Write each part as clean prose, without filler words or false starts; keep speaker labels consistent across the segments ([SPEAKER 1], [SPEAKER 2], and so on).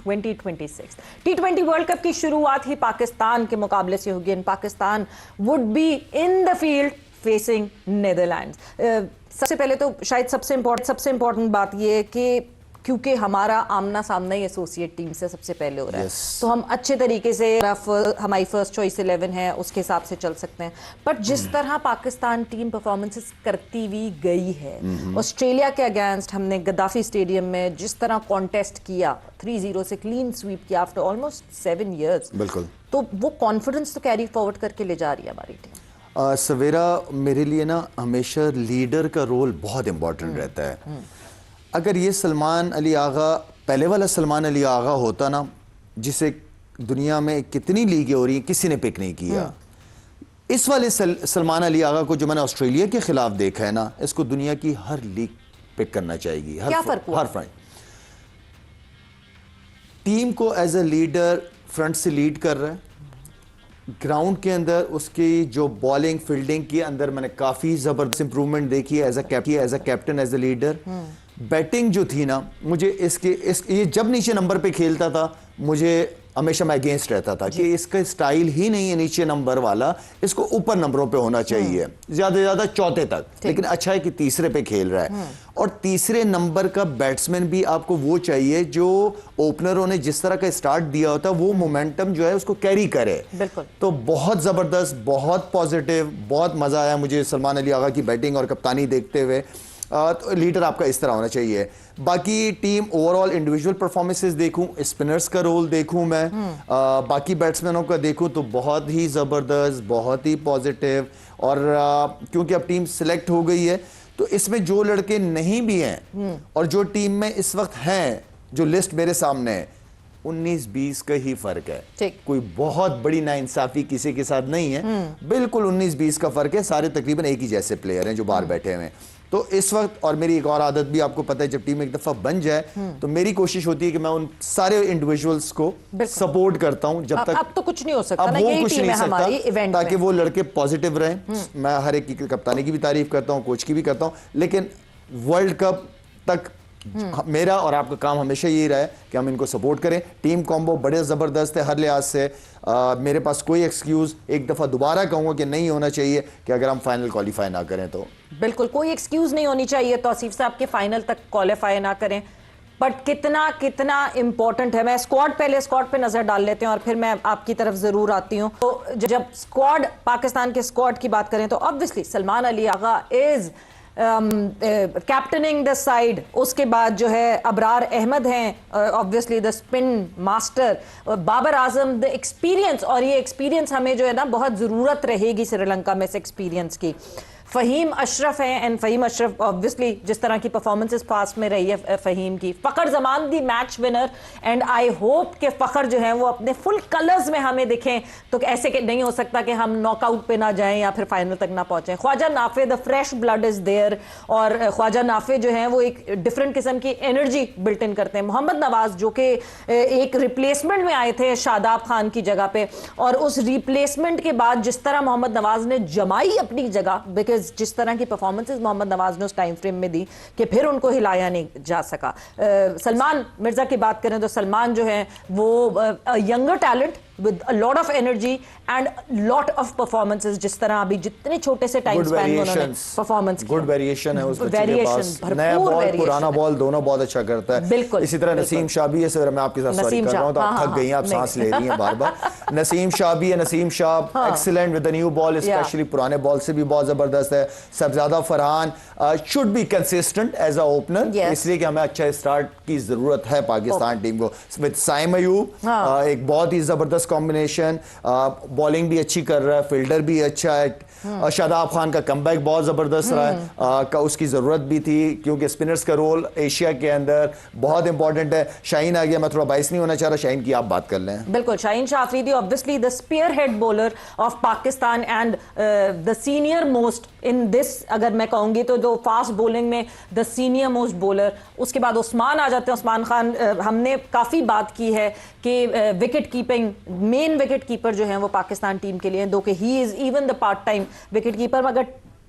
[SPEAKER 1] 2026. T20 world cup کی شروعات ہی پاکستان کے مقابلے سے ہوگی and Pakistan would be in the field facing Netherlands. سب سے پہلے تو شاید سب سے امپورٹنٹ بات یہ ہے کہ کیونکہ ہمارا آمنا سامنا ہی ایسوسیٹ ٹیم سے سب سے پہلے ہو رہا ہے تو ہم اچھے طریقے سے ہماری فرسٹ چوائس 11 ہے اس کے حساب سے چل سکتے ہیں. بٹ جس طرح پاکستان ٹیم پرفارمنسز کرتی ہوئی گئی ہے آسٹریلیا کے اگینسٹ ہم نے گدافی اسٹیڈیم میں جس طرح کانٹیسٹ کیا 3-0 سے کلین سویپ کیا آفٹر آلموسٹ 7 ایئرس,
[SPEAKER 2] بالکل
[SPEAKER 1] تو وہ کانفیڈنس تو کیری فارورڈ کر کے لے جا رہی ہے ہماری ٹیم.
[SPEAKER 2] سویرا میرے لیے نا ہمیشہ لیڈر کا رول بہت امپورٹنٹ رہتا ہے. اگر یہ سلمان علی آغا پہلے والا سلمان علی آغا ہوتا نا جسے دنیا میں کتنی لیگیں ہو رہی ہیں کسی نے پک نہیں کیا, اس والے سلمان علی آغا کو جو میں نے آسٹریلیا کے خلاف دیکھا ہے نا اس کو دنیا کی ہر لیگ پک کرنا چاہیے گی.
[SPEAKER 1] کیا فرق ہوا؟
[SPEAKER 2] ہر فرنٹ ٹیم کو ایز اے لیڈر فرنٹ سے لیڈ کر رہا ہے. گراؤنڈ کے اندر اس کی جو بالنگ فیلڈنگ کے اندر میں نے کافی زبردست امپروومنٹ دیکھی ہے as a captain as a leader. Batting جو تھی نا مجھے یہ جب نیچے نمبر پہ کھیلتا تھا مجھے ہمیشہ میں اگینسٹ رہتا تھا کہ اس کا اسٹائل ہی نہیں ہے نیچے نمبر والا, اس کو اوپر نمبروں پہ ہونا چاہیے زیادہ سے زیادہ چوتھے تک, لیکن اچھا ہے کہ تیسرے پہ کھیل رہا ہے. اور تیسرے نمبر کا بیٹسمین بھی آپ کو وہ چاہیے جو اوپنروں نے جس طرح کا اسٹارٹ دیا ہوتا ہے وہ مومنٹم جو ہے اس کو کیری کرے. تو بہت زبردست, بہت پازیٹیو, بہت مزہ آیا مجھے سلمان علی آغا کی بیٹنگ اور کپتانی دیکھتے ہوئے. لیڈر آپ کا اس طرح ہونا چاہیے. باقی team over all individual performances دیکھوں, اسپنرز کا رول دیکھوں, میں باقی بیٹسمینوں کا دیکھوں تو بہت ہی زبردست, بہت ہی پازیٹیو. اور کیونکہ اب ٹیم سلیکٹ ہو گئی ہے تو اس میں جو لڑکے نہیں بھی ہیں اور جو ٹیم میں اس وقت ہیں جو لسٹ میرے سامنے ہے 19-20 کا ہی فرق ہے. کوئی بہت بڑی ناانصافی کسی کے ساتھ نہیں ہے, بالکل 19-20 کا فرق ہے. سارے تقریباً ایک ہی جیسے پلیئر ہیں جو باہر بیٹھے ہوئے ہیں. تو اس وقت اور میری ایک اور عادت بھی آپ کو پتہ ہے جب ٹیم ایک دفعہ بن جائے تو میری کوشش ہوتی ہے کہ میں ان سارے انڈیویجولز کو سپورٹ کرتا ہوں جب تک
[SPEAKER 1] اب تو کچھ نہیں ہو سکتا,
[SPEAKER 2] اب وہ کچھ نہیں سکتا تاکہ وہ لڑکے پازیٹیو رہیں. میں ہر ایک کی کپتانی کی بھی تعریف کرتا ہوں, کوچ کی بھی کرتا ہوں, لیکن ورلڈ کپ تک میرا اور آپ کا کام ہمیشہ یہی رہا ہے کہ ہم ان کو سپورٹ کریں. ٹیم کومبو بڑے زبردست ہے ہر لحاظ سے. میرے پاس کوئی ایکسکیوز ایک دفعہ دوبارہ کہوں گا کہ نہیں ہونا چاہیے کہ اگر ہم فائنل کوالیفائی نہ کریں تو
[SPEAKER 1] بالکل کوئی ایکسکیوز نہیں ہونی چاہیے توصیف صاحب کے فائنل تک کوالیفائی نہ کریں. بٹ کتنا امپورٹنٹ ہے. میں پہلے اسکواڈ پہ نظر ڈال لیتے ہیں اور پھر میں آپ کی طرف ضرور آتی ہوں. تو جب اسکواڈ پاکستان کے اسکواڈ کی بات کریں تو obviously سلمان علی آغا از کیپٹننگ دا سائیڈ. اس کے بعد جو ہے ابرار احمد ہیں obviously the spin master, Babar Azam the experience, اور یہ ایکسپیرینس ہمیں جو ہے نا بہت ضرورت رہے گی سری لنکا میں سے ایکسپیرینس کی. فہیم اشرف ہیں اینڈ فہیم اشرف obviously جس طرح کی پرفارمنسز پاس میں رہی ہے فہیم کی. فخر زمان دی match winner and I hope کہ فخر جو ہیں وہ اپنے فل کلرز میں ہمیں دکھیں. تو ایسے کہ نہیں ہو سکتا کہ ہم ناک آؤٹ پہ نہ جائیں یا پھر فائنل تک نہ پہنچیں. Khawaja Nafay the fresh blood is there, اور خواجہ نافع جو ہیں وہ ایک ڈفرینٹ قسم کی انرجی بلٹ ان کرتے ہیں. محمد نواز جو کہ ایک ریپلیسمنٹ میں آئے تھے شاداب خان کی جگہ پہ, اور اس ریپلیسمنٹ کے بعد جس طرح محمد نواز نے جمائی اپنی جگہ, بیکاز جس طرح کی پرفارمنسز محمد نواز نے اس ٹائم فریم میں دی کہ پھر ان کو ہلایا نہیں جا سکا. سلمان مرزا کی بات کریں تو سلمان جو ہے وہ younger talent with a lot of energy and lot of performances, جس طرح ابھی جتنے چھوٹے سے ٹائم سپین میں انہوں نے پرفارمنس
[SPEAKER 2] گڈ ویریشن ہے اس بچے کے پاس, نیا بال پرانا بال دونوں بہت اچھا کرتا ہے. بالکل اسی طرح نسیم شاہ بھی ہے. سر میں آپ کے ساتھ سوری کر رہا ہوں تو آپ تھک گئی ہیں, آپ سانس لے رہی ہیں بار بار. نسیم شاہ بھی ہے, Naseem Shah excellent with the new ball, especially پرانے بال سے بھی بہت زبردست ہے. سبزادہ Farhan should be consistent as a opener, اس لیے کہ ہمیں اچھا اسٹارٹ کی ضرورت ہے پاکستان ٹیم کو. with سائم ایوب ایک بہت ہی زبردست کمبینیشن, بالنگ بھی اچھی کر رہا ہے, فیلڈر بھی اچھا ہے. شاداب خان کا کم بیک بہت زبردست رہا ہے, اس کی ضرورت بھی تھی کیونکہ اسپنرز کا رول ایشیا کے اندر بہت امپورٹنٹ ہے. شاہین آ گیا, میں تھوڑا باعث نہیں ہونا چاہ رہا, شاہین کی آپ بات کر لیں.
[SPEAKER 1] بالکل, شاہین شاہ Afridi obviously the spearhead bowler of Pakistan and the senior most in this, اگر میں کہوں گی تو جو فاسٹ بولنگ میں the senior most bowler. اس کے بعد عثمان آ جاتے ہیں. عثمان خان, ہم نے کافی بات کی ہے کہ wicket keeping, main wicket keeper جو ہیں وہ پاکستان ٹیم کے لیے, دو کہ he is even the part time wicket keeper, مگر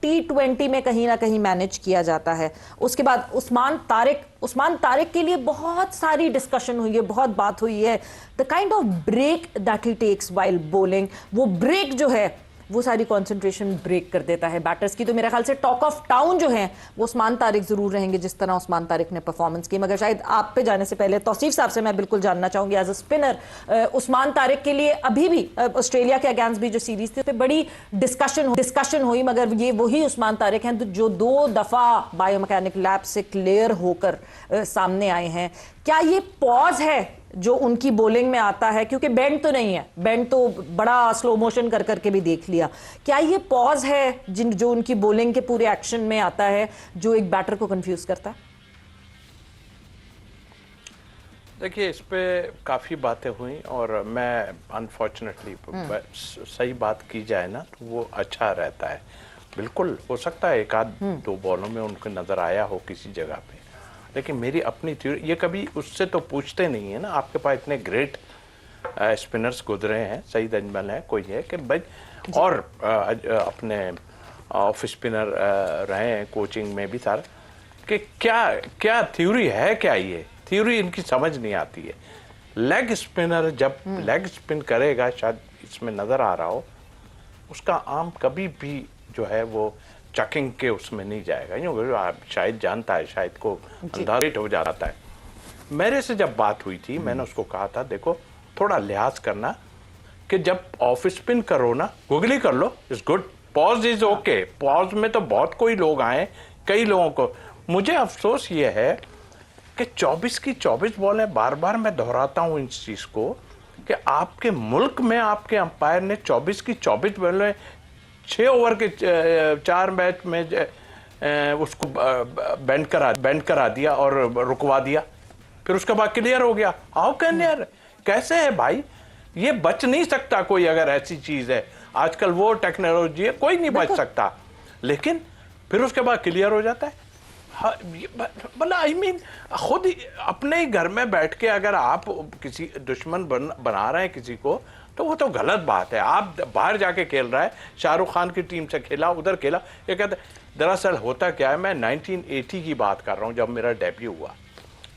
[SPEAKER 1] T20 में कहीं ना कहीं मैनेज किया जाता है. उसके बाद उस्मान तारिक के लिए बहुत सारी डिस्कशन हुई है, बहुत बात हुई है. The kind of break that he takes while bowling, वो ब्रेक जो है वो सारी कंसंट्रेशन ब्रेक कर देता है बैटर्स की. तो मेरे ख्याल से टॉक ऑफ टाउन जो है वो उस्मान तारिक जरूर रहेंगे, जिस तरह उस्मान तारिक ने परफॉर्मेंस की. मगर शायद आप पे जाने से पहले तौसीफ साहब से मैं बिल्कुल जानना चाहूंगी, as a spinner Usman Tariq के लिए अभी भी ऑस्ट्रेलिया के अगेंस्ट भी जो सीरीज थी उस पर बड़ी डिस्कशन हुई, मगर ये वही उस्मान तारिक हैं जो 2 दफा बायोमैकेनिक लैब से क्लियर होकर सामने आए हैं. क्या ये पॉज है जो उनकी बॉलिंग में आता है, क्योंकि बेंड तो नहीं है, बेंड तो बड़ा स्लो मोशन कर करके भी देख लिया, क्या ये पॉज है जो उनकी बॉलिंग के पूरे एक्शन में आता है जो एक बैटर को कंफ्यूज करता है?
[SPEAKER 3] देखिए, इस पे काफ़ी बातें हुई और मैं अनफॉर्चुनेटली सही बात की जाए ना तो वो अच्छा रहता है. बिल्कुल हो सकता है एक आध 2 बॉलों में उनको नज़र आया हो किसी जगह पे, लेकिन मेरी अपनी थ्योरी, ये कभी उससे तो पूछते नहीं है ना. आपके पास इतने ग्रेट स्पिनर्स गुजरे हैं, सईद अजमल है, कोई है कि भाई, और अपने ऑफ स्पिनर रहे हैं कोचिंग में भी सारा, कि क्या थ्योरी है, क्या ये थ्योरी इनकी समझ नहीं आती है. लेग स्पिनर जब लेग स्पिन करेगा, शायद इसमें नज़र आ रहा हो, उसका आर्म कभी भी जो है वो चकिंग के उसमें नहीं जाएगा. आप शायद जानता है, शायद को अंदाजा हो जाता है. मेरे से जब बात हुई थी, मैंने उसको कहा था देखो थोड़ा लिहाज करना कि जब ऑफ स्पिन करो ना, गुगली कर लो, is good, pause is okay. Pause में तो बहुत कोई लोग आए, कई लोगों को. मुझे अफसोस ये है कि 24 की 24 बॉलें, बार बार मैं दोहराता हूँ इस चीज़ को, कि आपके मुल्क में आपके अंपायर ने 24 की 24 बॉलें 6 ओवर के 4 मैच में उसको बेंड करा दिया और रुकवा दिया, फिर उसके बाद क्लियर हो गया. हाउ कैन यार, कैसे है भाई, ये बच नहीं सकता कोई. अगर ऐसी चीज है, आजकल वो टेक्नोलॉजी है, कोई नहीं बच सकता, लेकिन फिर उसके बाद क्लियर हो जाता है. मतलब आई मीन, खुद अपने ही घर में बैठ के अगर आप किसी दुश्मन बना रहे हैं किसी को, तो वो तो गलत बात है. आप बाहर जाके खेल रहा है, शाहरुख खान की टीम से खेला, उधर खेला. ये कहते दरअसल होता क्या है, मैं 1980 की बात कर रहा हूँ, जब मेरा डेब्यू हुआ.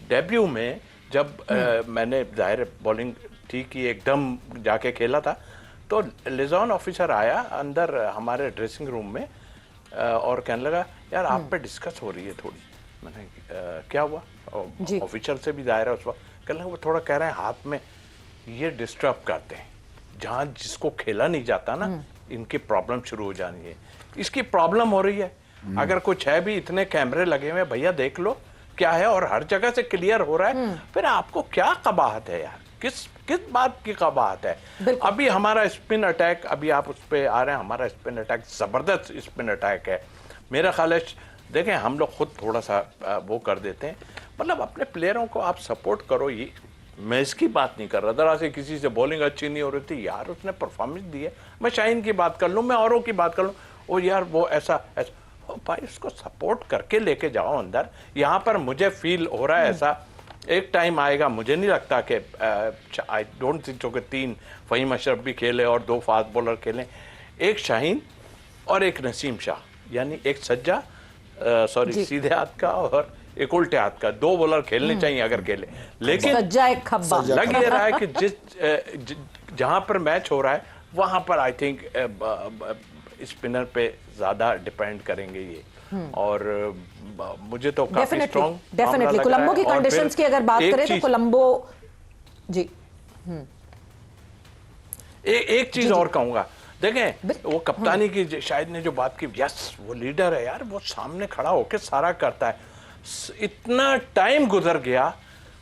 [SPEAKER 3] डेब्यू में जब मैंने जाहिर बॉलिंग ठीक की, एकदम जाके खेला था, तो लिजॉन ऑफिसर आया अंदर हमारे ड्रेसिंग रूम में और कहने लगा यार आप पे डिस्कस हो रही है थोड़ी. मैंने क्या हुआ? ऑफिसर से भी जाहिर है उस वक्त. कहने लगा वो थोड़ा कह रहे हैं हाथ में ये डिस्टर्ब करते हैं, जहाँ जिसको खेला नहीं जाता ना, इनकी प्रॉब्लम शुरू हो जानी है. इसकी प्रॉब्लम हो रही है. अगर कुछ है भी, इतने कैमरे लगे हुए, भैया देख लो क्या है, और हर जगह से क्लियर हो रहा है. फिर आपको क्या कबाहत है यार, किस बात की कबाहत है? अभी हमारा स्पिन अटैक, अभी आप उस पर आ रहे हैं, हमारा स्पिन अटैक जबरदस्त स्पिन अटैक है. मेरा ख्याल है, देखें हम लोग खुद थोड़ा सा वो कर देते हैं. मतलब अपने प्लेयरों को आप सपोर्ट करो. ये मैं इसकी बात नहीं कर रहा, दरअसल किसी से बॉलिंग अच्छी नहीं हो रही थी यार, उसने परफॉर्मेंस दी है, मैं शाहीन की बात कर लूँ, मैं औरों की बात कर लूँ, ओ यार वो ऐसा भाई उसको सपोर्ट करके लेके जाओ अंदर. यहाँ पर मुझे फील हो रहा है ऐसा, एक टाइम आएगा, मुझे नहीं लगता कि आई डोंट थिंक कि 3 फ़हीम अशरफ भी खेले और 2 फास्ट बॉलर खेलें, एक शाहीन और एक नसीम शाह, यानी एक सज्जा सॉरी सीधे हाथ का और एक उल्टे हाथ का, 2 बॉलर खेलने चाहिए अगर खेले. लेकिन
[SPEAKER 1] सज्जा एक खब्बा.
[SPEAKER 3] लग ये रहा है कि जहां पर मैच हो रहा है वहां पर आई थिंक स्पिनर पे ज्यादा डिपेंड करेंगे ये. और मुझे तो काफी स्ट्रॉन्ग
[SPEAKER 1] डेफिनेटली कोलंबो की कंडीशंस की अगर बात करें तो कोलंबो जी
[SPEAKER 3] एक चीज और कहूंगा. देखें वो कप्तानी की शायद ने जो बात की, यस वो लीडर है यार, वो सामने खड़ा होकर सारा करता है. इतना टाइम गुजर गया,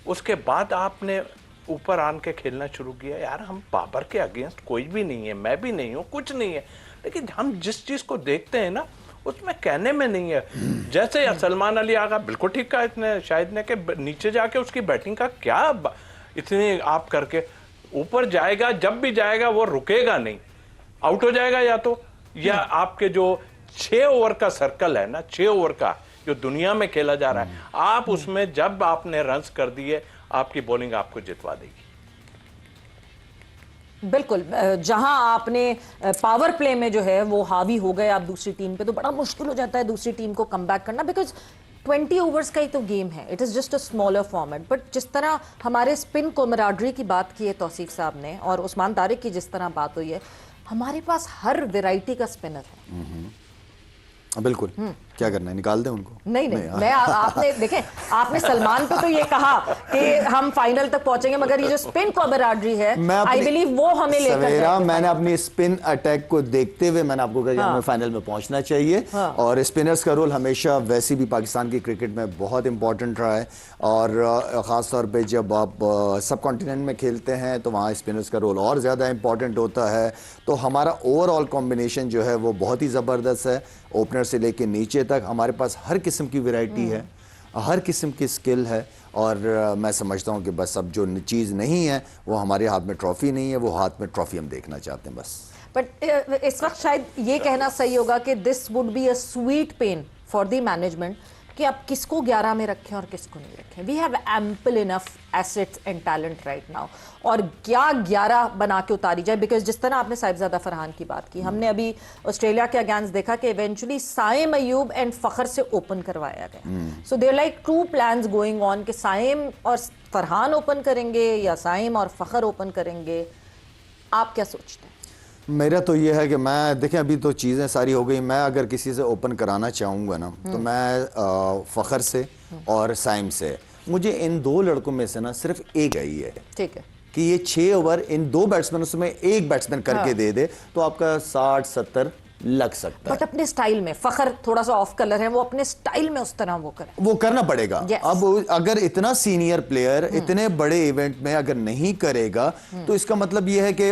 [SPEAKER 3] उसके बाद आपने ऊपर आन के खेलना शुरू किया. यार हम बाबर के अगेंस्ट कोई भी नहीं है, मैं भी नहीं हूँ, कुछ नहीं है, लेकिन हम जिस चीज को देखते हैं ना उसमें कहने में नहीं है. जैसे सलमान अली आगा बिल्कुल ठीक कहा इतने शायद ने कि नीचे जाके उसकी बैटिंग का क्या इतने आप करके ऊपर जाएगा, जब भी जाएगा वो रुकेगा नहीं, आउट हो जाएगा या तो, या आपके जो 6 ओवर का सर्कल है ना, 6 ओवर का जो दुनिया में खेला जा रहा है, आप उसमें जब आपने रन्स कर दिए, आपकी बॉलिंग आपको जितवा देगी.
[SPEAKER 1] बिल्कुल जहां आपने पावर प्ले में जो है वो हावी हो गए आप दूसरी टीम पे, तो बड़ा मुश्किल हो जाता है दूसरी टीम को कम बैक करना, बिकॉज 20 ओवर्स का ही तो गेम है, it is just a smaller format. But जिस तरह हमारे स्पिन कोमराडरी की बात की है तौसीफ साहब ने, और उस्मान तारिक की जिस तरह बात हुई है, हमारे पास हर वैरायटी का स्पिनर है.
[SPEAKER 2] बिल्कुल. क्या करना है, निकाल दें उनको?
[SPEAKER 1] नहीं मैं आपने देखें, आपने सलमान को तो ये कहा कि हम फाइनल तक पहुंचेंगे, मगर ये जो स्पिन कोमराडरी है आई बिलीव वो हमें लेकर
[SPEAKER 2] सवेरा मैंने अपनी स्पिन अटैक को देखते हुए मैंने आपको कहा हमें फाइनल में पहुंचना चाहिए. और स्पिनर्स का रोल हमेशा वैसे भी पाकिस्तान की क्रिकेट में बहुत इंपॉर्टेंट रहा है, और ख़ास तौर पे जब आप सब कॉन्टिनेंट में खेलते हैं तो वहाँ स्पिनर्स का रोल और ज़्यादा इंपॉर्टेंट होता है. तो हमारा ओवरऑल कॉम्बिनेशन जो है वो बहुत ही ज़बरदस्त है, ओपनर से लेके नीचे तक हमारे पास हर किस्म की वैरायटी है, हर किस्म की स्किल है. और मैं समझता हूँ कि बस अब जो चीज़ नहीं है वो हमारे हाथ में ट्रॉफी नहीं है, वो हाथ में ट्रॉफी हम देखना चाहते हैं बस.
[SPEAKER 1] बट इस वक्त शायद ये कहना सही होगा कि this would be a sweet pain for the management कि आप किसको 11 में रखें और किसको नहीं रखें. We have ample enough assets and talent right now, और क्या 11 बना के उतारी जाए, बिकॉज जिस तरह आपने साहिबजादा फरहान की बात की, हमने अभी ऑस्ट्रेलिया के अगेंस्ट देखा कि इवेंचुअली साइम अयूब एंड फखर से ओपन करवाया गया. So there like two plans going on कि साइम और फरहान ओपन करेंगे या साइम और फखर ओपन करेंगे. आप क्या सोचते हैं?
[SPEAKER 2] मेरा तो ये है कि मैं देखें, अभी तो चीज़ें सारी हो गई. मैं अगर किसी से ओपन कराना चाहूँगा ना तो मैं फ़खर से और साइम से, मुझे इन दो लड़कों में से ना सिर्फ एक ही है.
[SPEAKER 1] ठीक है
[SPEAKER 2] कि ये 6 ओवर इन दो बैट्समैनों में एक बैट्समैन करके दे दे तो आपका 60-70 लग सकता है.
[SPEAKER 1] बट अपने स्टाइल में, फखर थोड़ा सा ऑफ कलर है, वो अपने स्टाइल में उस तरह वो करे,
[SPEAKER 2] वो करना पड़ेगा.
[SPEAKER 1] Yes.
[SPEAKER 2] अब अगर इतना सीनियर प्लेयर इतने बड़े इवेंट में अगर नहीं करेगा तो इसका मतलब ये है कि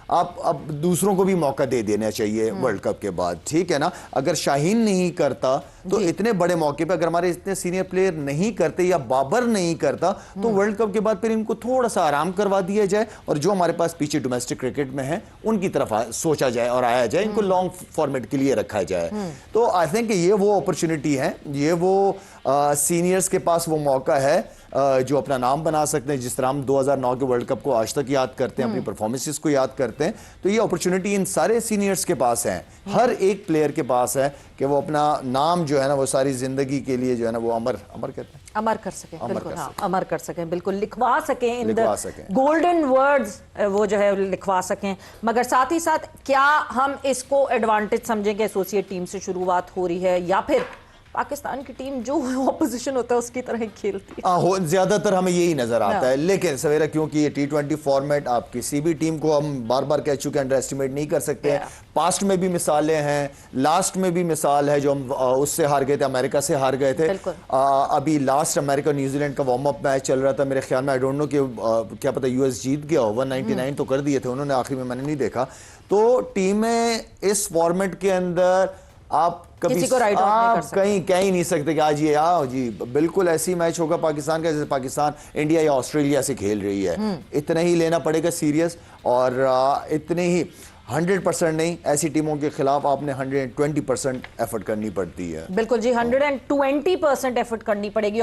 [SPEAKER 2] आप दूसरों को भी मौका दे देना चाहिए वर्ल्ड कप के बाद, ठीक है ना. अगर शाहीन नहीं करता तो इतने बड़े मौके पे अगर हमारे इतने सीनियर प्लेयर नहीं करते या बाबर नहीं करता तो वर्ल्ड कप के बाद फिर इनको थोड़ा सा आराम करवा दिया जाए, और जो हमारे पास पीछे डोमेस्टिक क्रिकेट में है उनकी तरफ सोचा जाए और आया जाए, इनको लॉन्ग फॉर्मेट के लिए रखा जाए. तो आई थिंक ये वो अपॉर्चुनिटी है, ये वो सीनियर्स के पास वो मौका है जो अपना नाम बना सकते हैं. जिस तरह हम 2009 के वर्ल्ड कप को आज तक याद करते हैं, अपनी परफॉर्मेंसेस को याद करते हैं, तो ये अपॉर्चुनिटी इन सारे सीनियर्स के पास है, हर एक प्लेयर के पास है कि वो अपना नाम जो है ना वो सारी जिंदगी के लिए जो है ना वो अमर कहते हैं,
[SPEAKER 1] अमर कर सकें. बिल्कुल हाँ, अमर कर सकें, बिल्कुल लिखवा सकें, इन
[SPEAKER 2] लिखवा
[SPEAKER 1] द
[SPEAKER 2] सकें.
[SPEAKER 1] गोल्डन वर्ड्स वो जो है लिखवा सकें. मगर साथ ही साथ क्या हम इसको एडवांटेज समझें कि एसोसिएट टीम से शुरुआत हो रही है, या फिर पाकिस्तान की टीम जो ऑपोजिशन होता है उसकी तरह ही खेलती है?
[SPEAKER 2] ज्यादातर हमें यही नजर आता है. लेकिन सवेरा क्योंकि ये T20 फॉर्मेट, आप किसी भी टीम को हम बार बार कह चुके हैं अंडर एस्टिमेट नहीं कर सकते हैं. पास्ट में भी मिसालें हैं, लास्ट में भी मिसाल है जो हम उससे हार गए थे, अमेरिका से हार गए थे. अभी लास्ट अमेरिका न्यूजीलैंड का वार्म अप मैच चल रहा था, मेरे ख्याल में आई डोंट नो कि क्या पता यूएस जीत गया हो, 199 तो कर दिए थे उन्होंने आखिर में, मैंने नहीं देखा. तो टीमें इस फॉर्मेट के अंदर आप कभी आप कहीं कह ही नहीं सकते कि आज ये आओ जी बिल्कुल ऐसी मैच होगा पाकिस्तान का जैसे पाकिस्तान इंडिया या ऑस्ट्रेलिया से खेल रही है. इतना ही लेना पड़ेगा सीरियस, और इतने ही 100% नहीं, ऐसी टीमों के खिलाफ आपने 120% एफर्ट करनी पड़ती है.
[SPEAKER 1] बिल्कुल जी, 120% एफर्ट करनी पड़ेगी.